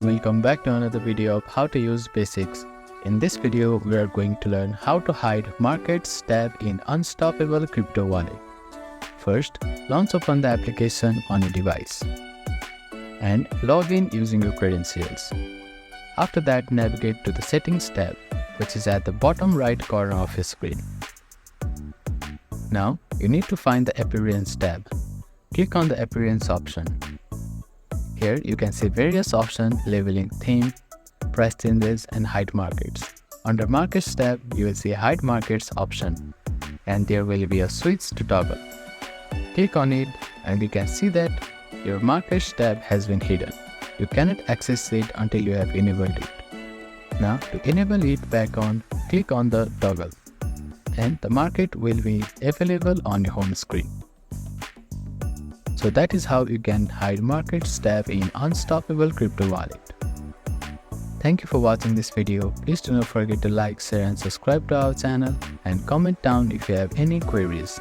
Welcome back to another video of how to use basics. In this video, we are going to learn how to hide Markets tab in Unstoppable Crypto Wallet. First, launch open the application on your device and log in using your credentials. After that, navigate to the Settings tab, which is at the bottom right corner of your screen. Now, you need to find the Appearance tab. Click on the Appearance option. Here you can see various options labeling theme, price changes and hide markets. Under Markets tab, you will see Hide Markets option and there will be a switch to toggle. Click on it and you can see that your Markets tab has been hidden. You cannot access it until you have enabled it. Now to enable it back on, click on the toggle and the market will be available on your home screen. So that is how you can hide Markets tab in Unstoppable Crypto Wallet. Thank you for watching this video. Please do not forget to like, share and subscribe to our channel and comment down if you have any queries.